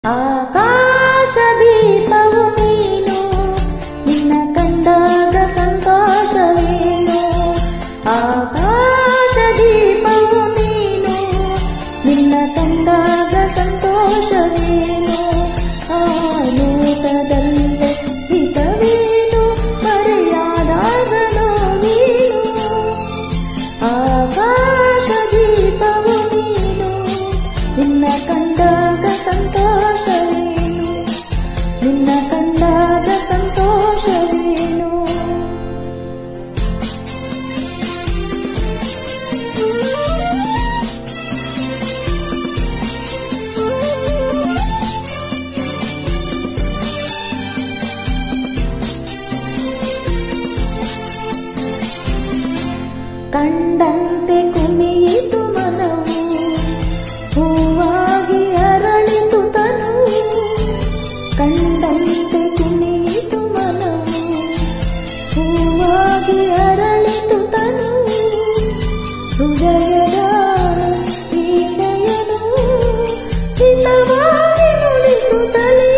ಆಕಾಶದೀಪವು ನೀನು, ನಿನ್ನ ಕಂಡಾಗ ಸಂತೋಷವೇನು. ಆಕಾಶದೀಪವು ನೀನು, ನಿನ್ನ ಕಂಡಾಗ ಸಂತೋಷವೇನು. ಆಲೋಕದಲ್ಲೇ ಹಿತವೇನು, ಮರೆಯಾದಾಗ ನೋವೇನು. ಆಕಾಶದೀಪವು ನೀನು, ನಿನ್ನ ಕಂಡಾಗ ಸಂತೋಷವೇನು, ನಿನ್ನ ಕಂಡಾಗ ಸಂತೋಷವೇನು. ಕಂಡಂತೆ ಕುಣಿಯಿತು ಮನವು, ಹೂವಾಗಿ ಅರಳಿತು ತನುವು. ಕಂಡಂತೆ ಕುಣಿಯಿತು ಮನವು, ಹೂವಾಗಿ ಅರಳಿತು ತನುವು. ಹೃದಯದ ವೀಣೆಯನು ಹಿತವಾಗಿ ನುಡಿಸುತ್ತಲೇ,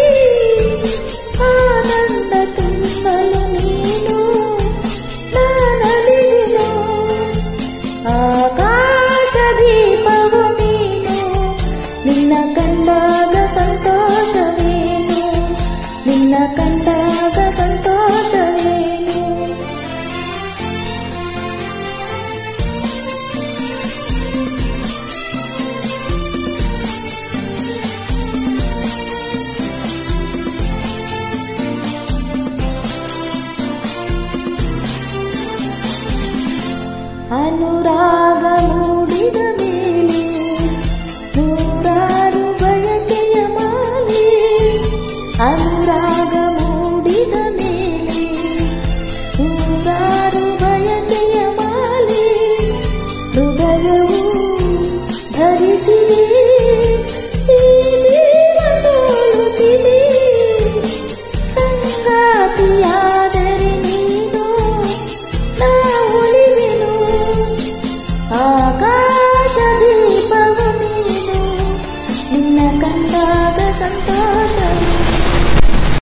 ಆನಂದ ತುಂಬಲು ನೀನು ನಾನಲಿದೆನು. ಆಕಾಶದೀಪವು ನೀನು, ನಿನ್ನ ಕಂಡಾಗ ಸಂತೋಷವೇನು, ನಿನ್ನ ಕಂಡಾಗ ಸಂತೋಷವೇನು. ಅನುರಾಗ ಮೂಡಿದ ಮೇಲೆ ನೂರಾರು ಬಯಕೆಯ ಮಾಲೆ. ಅನುರಾಗ ಮೂಡಿದ ಮೇಲೆ ನೂರಾರು ಬಯಕೆಯ ಮಾಲೆ. ಹೃದಯವು ಧರಿಸಿದೆ, ಈ ಜೀವ ಸೋಲುತ್ತಿದೆ. ಸಂಗಾತಿಯಾದರೆ ನೀನು, ನಾ ಉಳಿವೆನು.